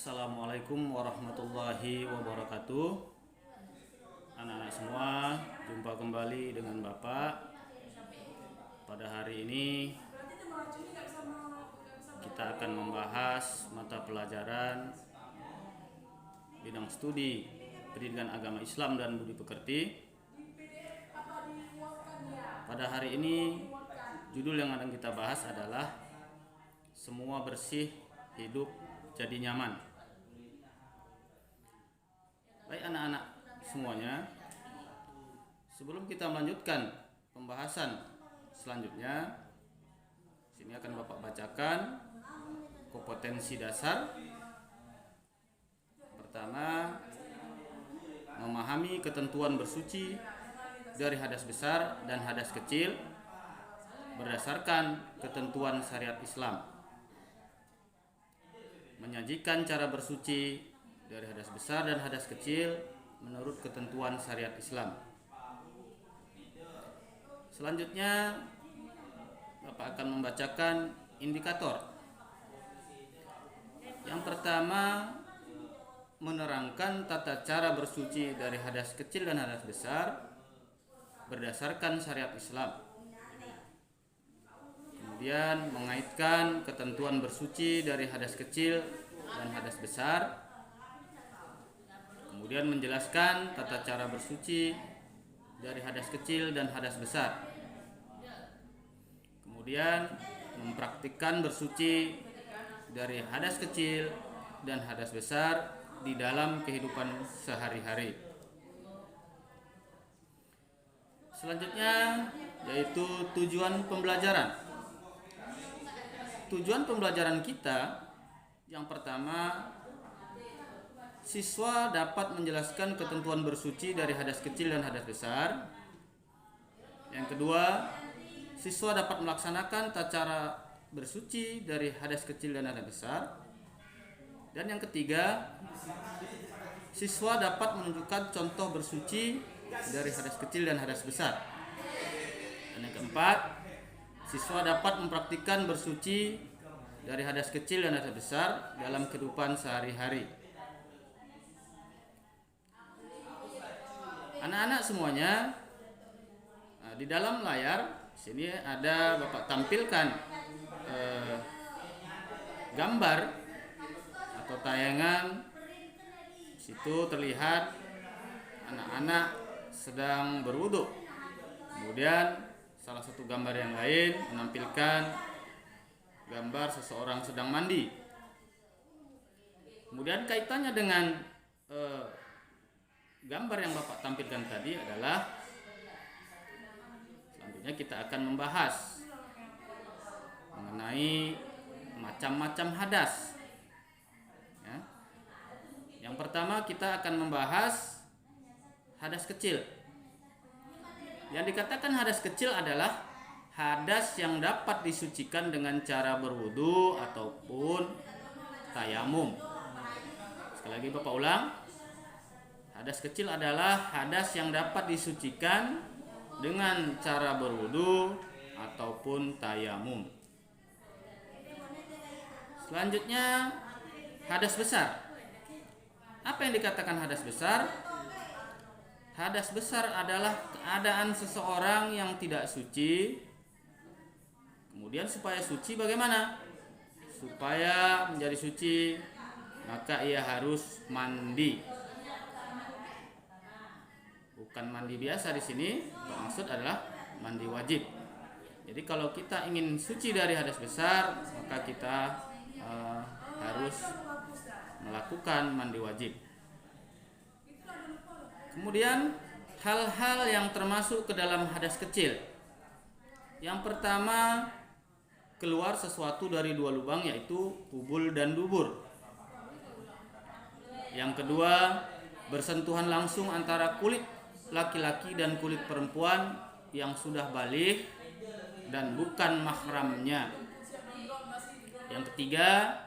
Assalamualaikum warahmatullahi wabarakatuh. Anak-anak semua, jumpa kembali dengan Bapak. Pada hari ini kita akan membahas mata pelajaran bidang studi pendidikan agama Islam dan budi pekerti. Pada hari ini judul yang akan kita bahas adalah semua bersih, hidup jadi nyaman. Baik anak-anak semuanya, sebelum kita melanjutkan pembahasan selanjutnya, sini akan Bapak bacakan kompetensi dasar. Pertama, memahami ketentuan bersuci dari hadas besar dan hadas kecil berdasarkan ketentuan syariat Islam. Menyajikan cara bersuci dari hadas besar dan hadas kecil menurut ketentuan syariat Islam. Selanjutnya Bapak akan membacakan indikator. Yang pertama, menerangkan tata cara bersuci dari hadas kecil dan hadas besar berdasarkan syariat Islam. Kemudian mengaitkan ketentuan bersuci dari hadas kecil dan hadas besar. Kemudian menjelaskan tata cara bersuci dari hadas kecil dan hadas besar. Kemudian mempraktikkan bersuci dari hadas kecil dan hadas besar di dalam kehidupan sehari-hari. Selanjutnya yaitu tujuan pembelajaran. Tujuan pembelajaran kita yang pertama, siswa dapat menjelaskan ketentuan bersuci dari hadas kecil dan hadas besar. Yang kedua, siswa dapat melaksanakan tata cara bersuci dari hadas kecil dan hadas besar. Dan yang ketiga, siswa dapat menunjukkan contoh bersuci dari hadas kecil dan hadas besar. Dan yang keempat, siswa dapat mempraktikkan bersuci dari hadas kecil dan hadas besar dalam kehidupan sehari-hari. Anak-anak semuanya, di dalam layar sini ada Bapak tampilkan gambar atau tayangan. Situ terlihat anak-anak sedang berwudu. Kemudian salah satu gambar yang lain menampilkan gambar seseorang sedang mandi. Kemudian kaitannya dengan gambar yang Bapak tampilkan tadi adalah selanjutnya kita akan membahas mengenai macam-macam hadas. Ya. Yang pertama kita akan membahas hadas kecil. Yang dikatakan hadas kecil adalah hadas yang dapat disucikan dengan cara berwudu ataupun tayamum. Sekali lagi Bapak ulang. Hadas kecil adalah hadas yang dapat disucikan dengan cara berwudu ataupun tayamum. Selanjutnya hadas besar. Apa yang dikatakan hadas besar? Hadas besar adalah keadaan seseorang yang tidak suci. Kemudian supaya suci bagaimana? Supaya menjadi suci maka ia harus mandi. Bukan mandi biasa di sini, maksud adalah mandi wajib. Jadi kalau kita ingin suci dari hadas besar, maka kita harus melakukan mandi wajib. Kemudian hal-hal yang termasuk ke dalam hadas kecil. Yang pertama, keluar sesuatu dari dua lubang yaitu kubul dan dubur. Yang kedua, bersentuhan langsung antara kulit laki-laki dan kulit perempuan yang sudah baligh dan bukan mahramnya. Yang ketiga,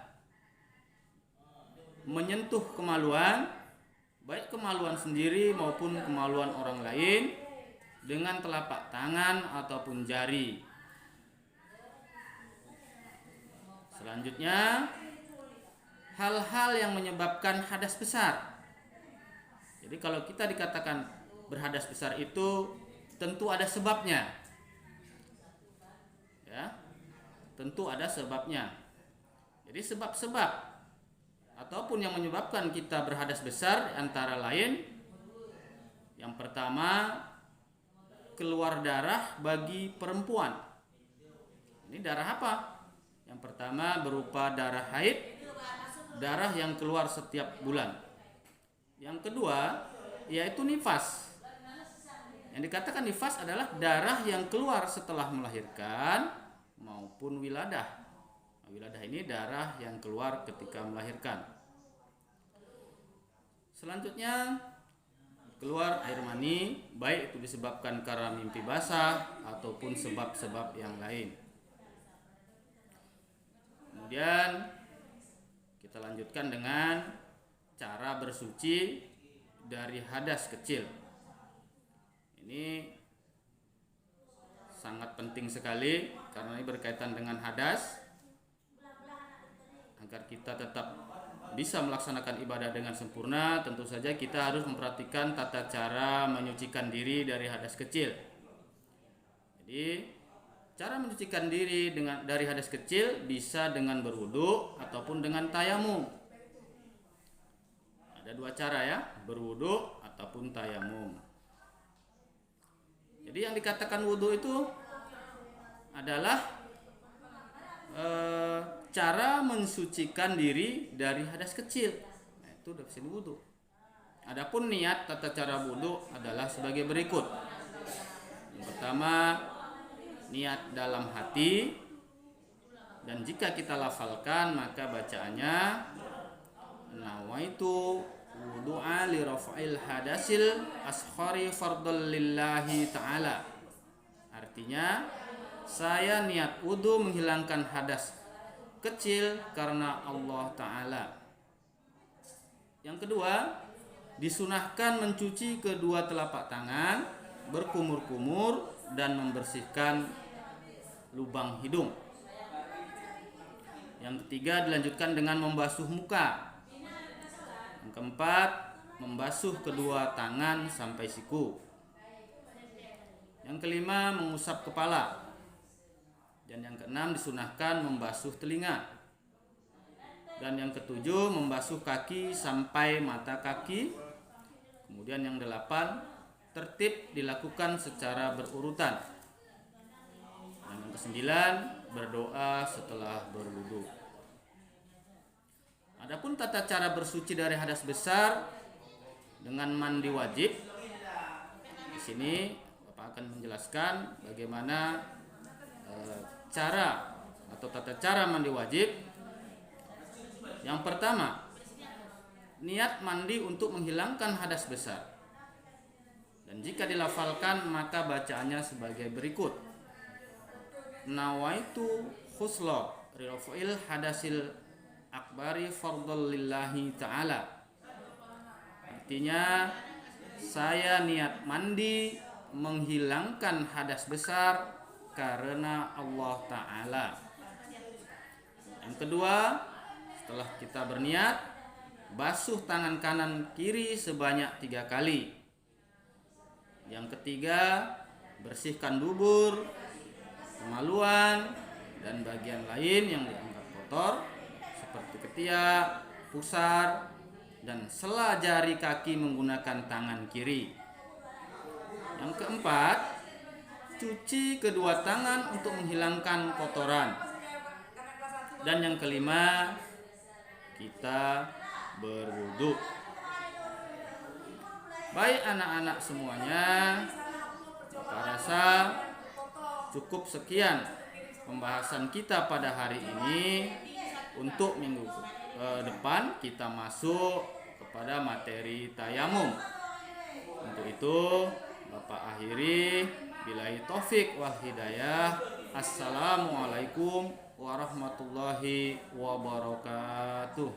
menyentuh kemaluan, baik kemaluan sendiri maupun kemaluan orang lain dengan telapak tangan ataupun jari. Selanjutnya, hal-hal yang menyebabkan hadas besar. Jadi kalau kita dikatakan berhadas besar itu tentu ada sebabnya. Ya. Tentu ada sebabnya. Jadi sebab-sebab ataupun yang menyebabkan kita berhadas besar antara lain, yang pertama, keluar darah bagi perempuan. Ini darah apa? Yang pertama berupa darah haid, darah yang keluar setiap bulan. Yang kedua yaitu nifas. Yang dikatakan nifas adalah darah yang keluar setelah melahirkan maupun wiladah. Wiladah ini darah yang keluar ketika melahirkan. Selanjutnya keluar air mani, baik itu disebabkan karena mimpi basah ataupun sebab-sebab yang lain. Kemudian kita lanjutkan dengan cara bersuci dari hadas kecil. Ini sangat penting sekali karena ini berkaitan dengan hadas. Agar kita tetap bisa melaksanakan ibadah dengan sempurna, tentu saja kita harus memperhatikan tata cara menyucikan diri dari hadas kecil. Jadi cara mencucikan diri dari hadas kecil bisa dengan berwudu ataupun dengan tayamum. Ada dua cara ya, berwudu ataupun tayamum. Jadi yang dikatakan wudu itu adalah cara mensucikan diri dari hadas kecil. Nah, itu definisi wudu. Adapun niat tata cara wudu adalah sebagai berikut. Yang pertama, niat dalam hati, dan jika kita lafalkan maka bacaannya nawaitu wudu'a li raf'il hadasil asghari fardhal lillahi ta'ala. Artinya saya niat wudu menghilangkan hadas kecil karena Allah Ta'ala. Yang kedua, disunahkan mencuci kedua telapak tangan, berkumur-kumur dan membersihkan lubang hidung. Yang ketiga, dilanjutkan dengan membasuh muka. Yang keempat, membasuh kedua tangan sampai siku. Yang kelima, mengusap kepala. Dan yang keenam, disunahkan membasuh telinga. Dan yang ketujuh, membasuh kaki sampai mata kaki. Kemudian yang delapan, tertib dilakukan secara berurutan. Dan yang kesembilan, berdoa setelah berwudu. Adapun tata cara bersuci dari hadas besar dengan mandi wajib, di sini Bapak akan menjelaskan bagaimana cara atau tata cara mandi wajib. Yang pertama, niat mandi untuk menghilangkan hadas besar. Dan jika dilafalkan maka bacaannya sebagai berikut. Nawaitu khusla raf'il hadasil akbari fardhal lillahi ta'ala. Artinya saya niat mandi menghilangkan hadas besar karena Allah Ta'ala. Yang kedua, setelah kita berniat, basuh tangan kanan kiri sebanyak 3 kali. Yang ketiga, bersihkan dubur, kemaluan, dan bagian lain yang dianggap kotor seperti ketiak, pusar, dan sela jari kaki menggunakan tangan kiri. Yang keempat, cuci kedua tangan untuk menghilangkan kotoran. Dan yang kelima, kita berwudu. Baik anak-anak semuanya, saya rasa cukup sekian pembahasan kita pada hari ini. Untuk minggu depan kita masuk kepada materi tayamum. Untuk itu Bapak akhiri, billahi taufik wal hidayah. Assalamualaikum warahmatullahi wabarakatuh.